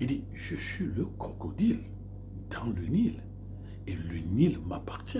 Il dit, je suis le crocodile dans le Nil et le Nil m'appartient.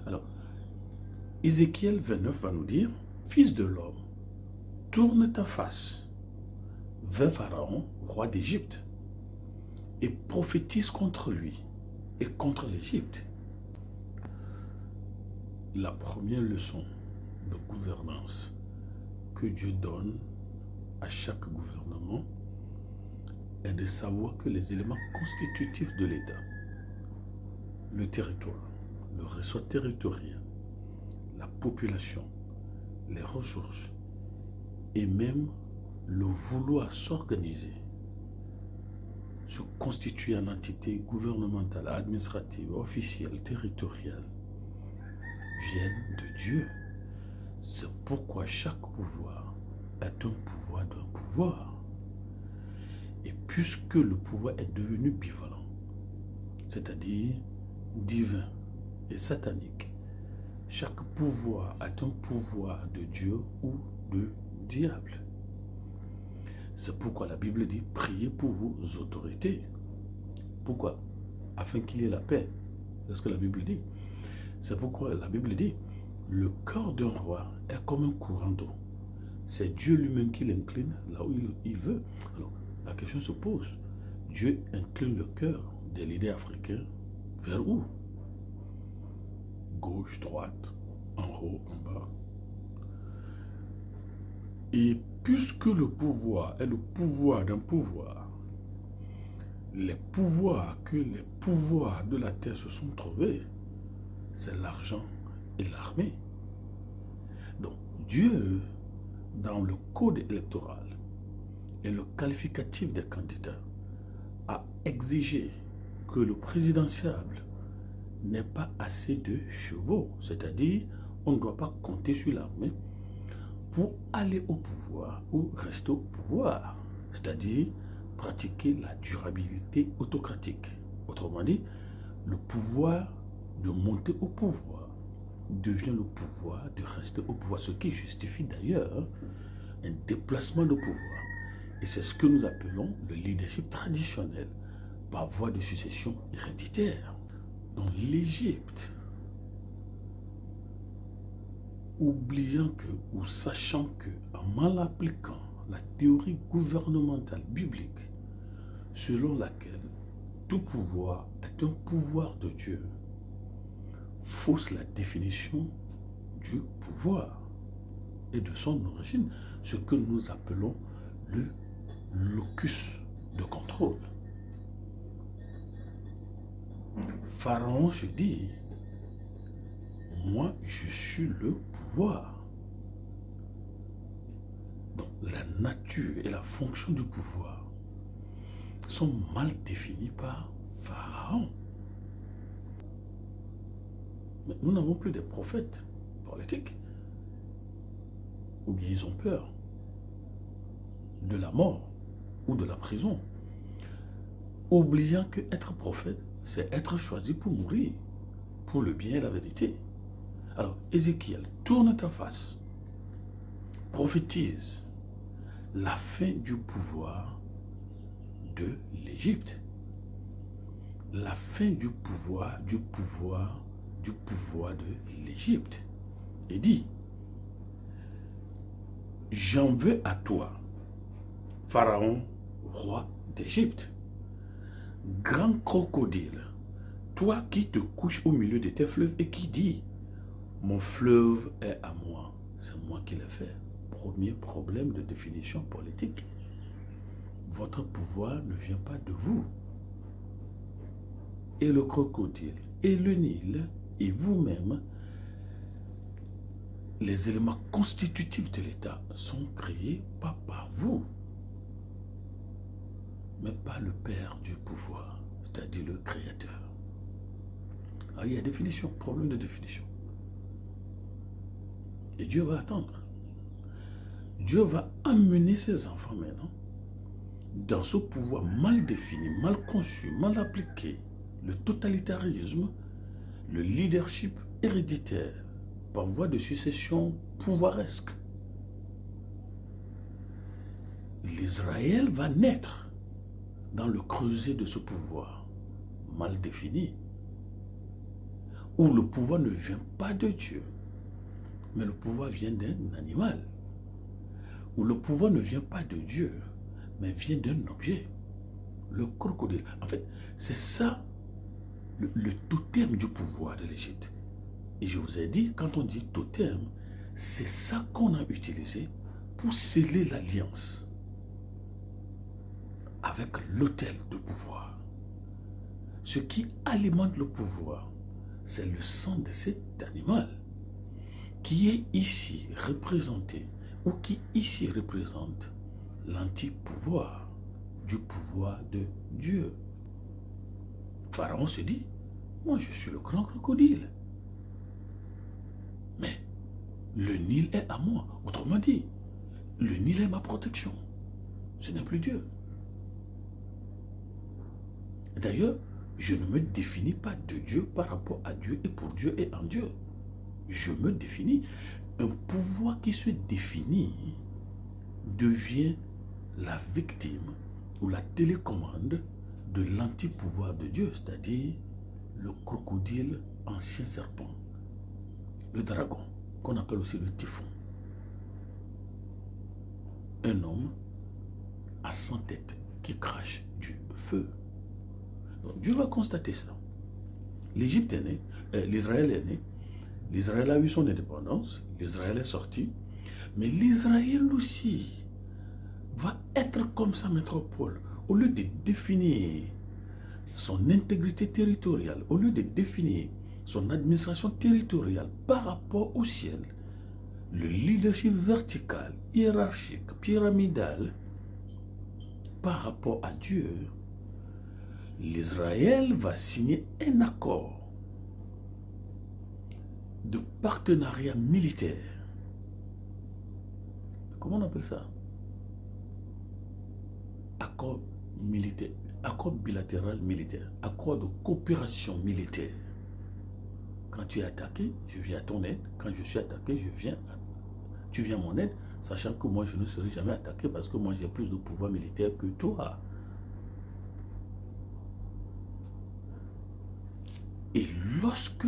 Alors, Ézéchiel 29 va nous dire, fils de l'homme, tourne ta face vers Pharaon, roi d'Égypte, et prophétise contre lui et contre l'Égypte. La première leçon de gouvernance que Dieu donne à chaque gouvernement est de savoir que les éléments constitutifs de l'État, le territoire, le ressort territorial, la population, les ressources et même le vouloir s'organiser, se constituer en entité gouvernementale, administrative, officielle, territoriale, viennent de Dieu. C'est pourquoi chaque pouvoir est un pouvoir d'un pouvoir. Et puisque le pouvoir est devenu bivalent, c'est-à-dire divin et satanique, chaque pouvoir est un pouvoir de Dieu ou de diable. C'est pourquoi la Bible dit, priez pour vos autorités. Pourquoi? Afin qu'il y ait la paix. C'est ce que la Bible dit. C'est pourquoi la Bible dit, le cœur d'un roi est comme un courant d'eau. C'est Dieu lui-même qui l'incline là où il veut. Alors, la question se pose. Dieu incline le cœur des leaders africains vers où? Gauche, droite, en haut, en bas. Et puisque le pouvoir est le pouvoir d'un pouvoir, les pouvoirs que les pouvoirs de la terre se sont trouvés, c'est l'argent et l'armée. Donc Dieu, dans le code électoral et le qualificatif des candidats, a exigé que le présidentiable n'ait pas assez de chevaux, c'est-à-dire on ne doit pas compter sur l'armée pour aller au pouvoir ou rester au pouvoir, c'est-à-dire pratiquer la durabilité autocratique. Autrement dit, le pouvoir de monter au pouvoir devient le pouvoir de rester au pouvoir, ce qui justifie d'ailleurs un déplacement de pouvoir. Et c'est ce que nous appelons le leadership traditionnel par voie de succession héréditaire. Dans l'Égypte, oubliant que ou sachant que, en mal appliquant la théorie gouvernementale biblique, selon laquelle tout pouvoir est un pouvoir de Dieu, fausse la définition du pouvoir et de son origine, ce que nous appelons le locus de contrôle. Pharaon se dit, moi je suis le pouvoir. Donc la nature et la fonction du pouvoir sont mal définies par Pharaon. Mais nous n'avons plus de prophètes politiques. Ou bien ils ont peur de la mort ou de la prison, oubliant que être prophète, c'est être choisi pour mourir, pour le bien et la vérité. Alors, Ézéchiel, tourne ta face, prophétise la fin du pouvoir de l'Égypte, la fin du pouvoir de l'Égypte, et dit, j'en veux à toi, Pharaon, roi d'Égypte, grand crocodile, toi qui te couches au milieu de tes fleuves et qui dis, mon fleuve est à moi, c'est moi qui l'ai fait. Premier problème de définition politique. Votre pouvoir ne vient pas de vous. Et le crocodile, et le Nil, et vous-même, les éléments constitutifs de l'État sont créés pas par vous, mais par le Père du pouvoir, c'est-à-dire le Créateur. Alors, il y a définition, problème de définition. Et Dieu va attendre. Dieu va amener ses enfants maintenant dans ce pouvoir mal défini, mal conçu, mal appliqué, le totalitarisme, le leadership héréditaire par voie de succession pouvoiresque. L'Israël va naître dans le creuset de ce pouvoir mal défini, où le pouvoir ne vient pas de Dieu, mais le pouvoir vient d'un animal, où le pouvoir ne vient pas de Dieu, mais vient d'un objet, le crocodile. En fait, c'est ça le totem du pouvoir de l'Égypte. Et je vous ai dit, quand on dit totem, c'est ça qu'on a utilisé pour sceller l'alliance avec l'autel de pouvoir. Ce qui alimente le pouvoir, c'est le sang de cet animal qui est ici représenté, ou qui ici représente l'anti-pouvoir du pouvoir de Dieu. Pharaon se dit, moi je suis le grand crocodile, mais le Nil est à moi. Autrement dit, le Nil est ma protection. Ce n'est plus Dieu. D'ailleurs, je ne me définis pas de Dieu par rapport à Dieu et pour Dieu et en Dieu. Je me définis. Un pouvoir qui se définit devient la victime ou la télécommande de l'anti-pouvoir de Dieu, c'est-à-dire le crocodile, ancien serpent, le dragon, qu'on appelle aussi le typhon. Un homme à 100 têtes qui crache du feu. Donc, Dieu va constater ça. L'Égypte est née, l'Israël est né, l'Israël a eu son indépendance, l'Israël est sorti, mais l'Israël aussi va être comme sa métropole. Au lieu de définir son intégrité territoriale, au lieu de définir son administration territoriale par rapport au ciel, le leadership vertical, hiérarchique, pyramidal, par rapport à Dieu, l'Israël va signer un accord de partenariat militaire. Comment on appelle ça? Accord militaire, accord bilatéral militaire, accord de coopération militaire. Quand tu es attaqué, je viens à ton aide. Quand je suis attaqué, tu viens à mon aide, sachant que moi je ne serai jamais attaqué parce que moi j'ai plus de pouvoir militaire que toi. Et lorsque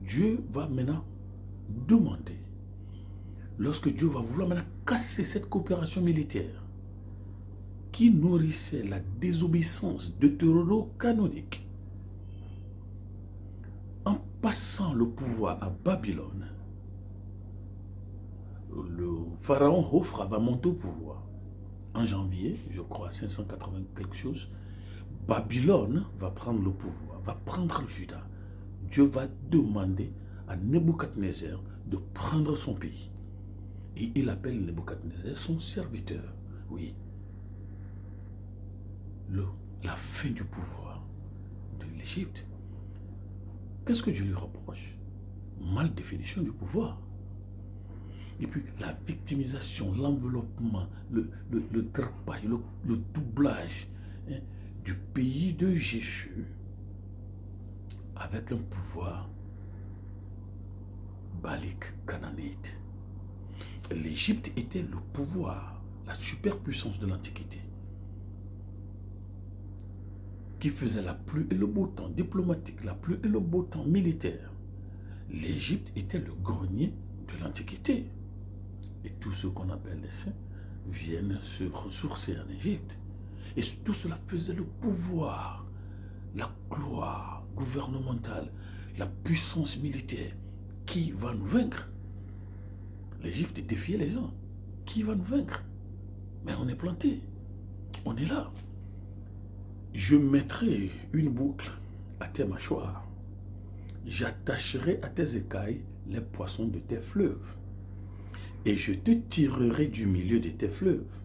Dieu va maintenant demander, lorsque Dieu va vouloir maintenant casser cette coopération militaire qui nourrissait la désobéissance deutérocanonique, en passant le pouvoir à Babylone, le pharaon Hophra va monter au pouvoir. En janvier, je crois 580 quelque chose, Babylone va prendre le pouvoir, va prendre Juda. Dieu va demander à Nebuchadnezzar de prendre son pays. Et il appelle Nebuchadnezzar son serviteur. Oui. La fin du pouvoir de l'Égypte. Qu'est-ce que Dieu lui reproche? Mal définition du pouvoir. Et puis la victimisation, l'enveloppement, le drapage, le doublage, hein, du pays de Jésus avec un pouvoir balique cananéite. L'Égypte était le pouvoir, la superpuissance de l'Antiquité, qui faisait la pluie et le beau temps diplomatique, la pluie et le beau temps militaire. L'Égypte était le grenier de l'Antiquité. Et tous ceux qu'on appelle les saints viennent se ressourcer en Égypte. Et tout cela faisait le pouvoir, la gloire gouvernementale, la puissance militaire. Qui va nous vaincre? L'Égypte défiait les gens. Qui va nous vaincre? Mais on est planté. On est là. Je mettrai une boucle à tes mâchoires. J'attacherai à tes écailles les poissons de tes fleuves. Et je te tirerai du milieu de tes fleuves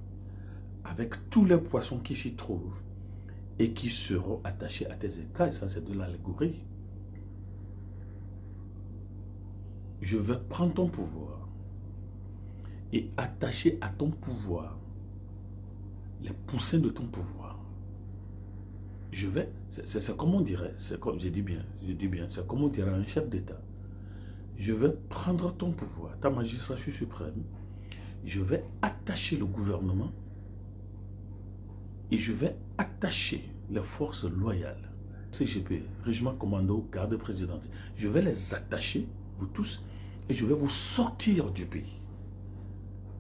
avec tous les poissons qui s'y trouvent et qui seront attachés à tes écailles. Ça, c'est de l'allégorie. Je vais prendre ton pouvoir et attacher à ton pouvoir les poussins de ton pouvoir. Je vais, c'est comme on dirait, c'est comme, je dis bien, c'est comme on dirait un chef d'État. Je vais prendre ton pouvoir, ta magistrature suprême, je vais attacher le gouvernement et je vais attacher attacher les forces loyales, CGP, Régiment Commando, Garde Présidente, je vais les attacher, vous tous, et je vais vous sortir du pays.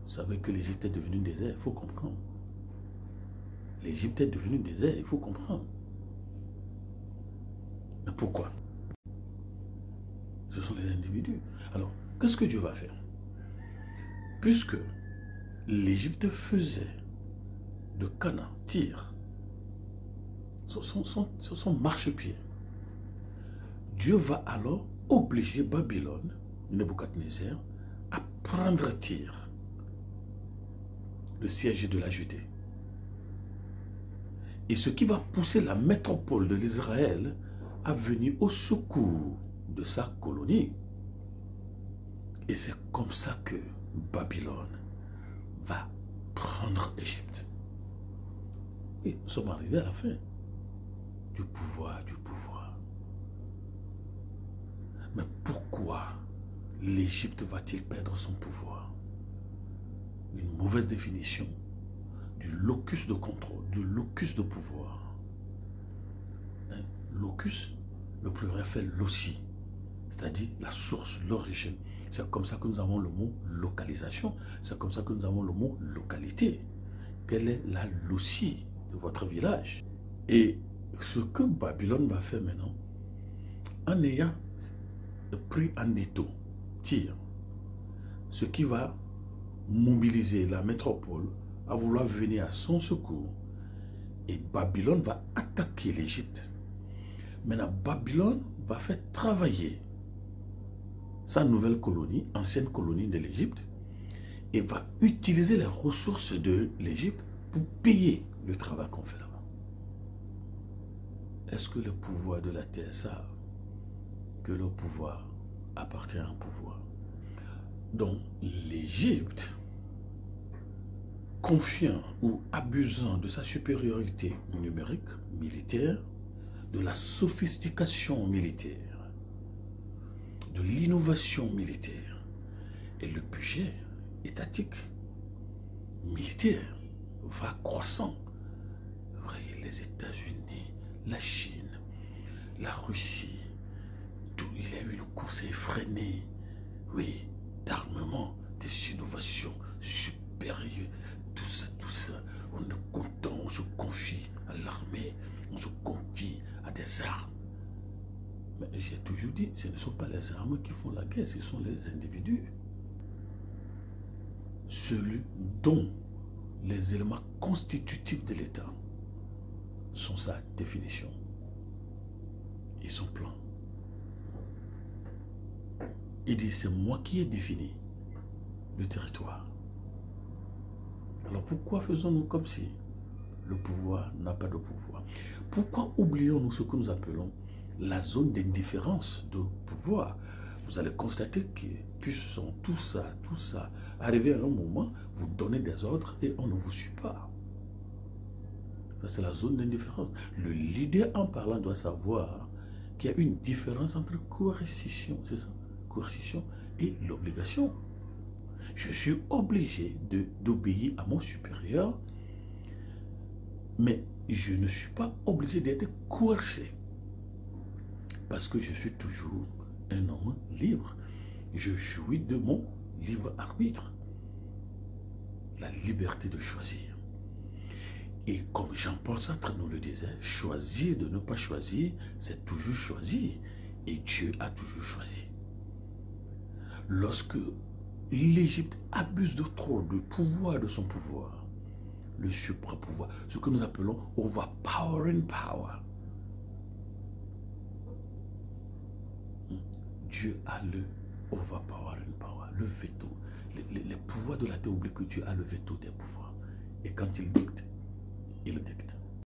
Vous savez que l'Égypte est devenue un désert, il faut comprendre. L'Égypte est devenue un désert, il faut comprendre. Mais pourquoi? Ce sont les individus. Alors, qu'est-ce que Dieu va faire? Puisque l'Égypte faisait de Canaan, Tyr, son marchepied, Dieu va alors obliger Babylone, Nebuchadnezzar, à prendre Tyr, le siège de la Judée. Et ce qui va pousser la métropole de l'Israël à venir au secours de sa colonie. Et c'est comme ça que Babylone va prendre l'Égypte. Et nous sommes arrivés à la fin du pouvoir, Mais pourquoi l'Égypte va-t-il perdre son pouvoir? Une mauvaise définition du locus de contrôle, du locus de pouvoir. Locus, le pluriel fait loci, c'est-à-dire la source, l'origine. C'est comme ça que nous avons le mot localisation, c'est comme ça que nous avons le mot localité. Quelle est la loci de votre village? Et ce que Babylone va faire maintenant, en ayant pris en étau Tyr, ce qui va mobiliser la métropole à vouloir venir à son secours, et Babylone va attaquer l'Égypte. Maintenant, Babylone va faire travailler sa nouvelle colonie, ancienne colonie de l'Égypte, et va utiliser les ressources de l'Égypte pour payer le travail qu'on fait là-bas. Est-ce que le pouvoir de la terre savent que le pouvoir appartient à un pouvoir? Donc, l'Égypte, confiant ou abusant de sa supériorité numérique, militaire, de la sophistication militaire, de l'innovation militaire et le budget étatique militaire va croissant. Vous voyez, les États-Unis, la Chine, la Russie, il y a eu une course effrénée, oui, d'armement, des innovations supérieures, tout ça, on est content, on se confie à l'armée, on se confie à des armes. Mais j'ai toujours dit, ce ne sont pas les armes qui font la guerre, ce sont les individus. Celui dont les éléments constitutifs de l'État sont sa définition et son plan. Il dit, c'est moi qui ai défini le territoire. Alors pourquoi faisons-nous comme si le pouvoir n'a pas de pouvoir? Pourquoi oublions-nous ce que nous appelons la zone d'indifférence de pouvoir? Vous allez constater que puissant tout ça, arrivé à un moment, vous donnez des ordres et on ne vous suit pas. Ça, c'est la zone d'indifférence. Le leader, en parlant, doit savoir qu'il y a une différence entre coercition, c'est ça, coercition et l'obligation. Je suis obligé d'obéir à mon supérieur, mais je ne suis pas obligé d'être coercé. Parce que je suis toujours un homme libre. Je jouis de mon libre arbitre. La liberté de choisir. Et comme Jean-Paul Sartre nous le disait, choisir de ne pas choisir, c'est toujours choisir. Et Dieu a toujours choisi. Lorsque l'Égypte abuse de trop de pouvoir de son pouvoir, le supra-pouvoir, ce que nous appelons overpowering power, Dieu a le overpowering power, le veto. Les pouvoirs de la terre oublient que Dieu a le veto des pouvoirs. Et quand il dicte, il dicte.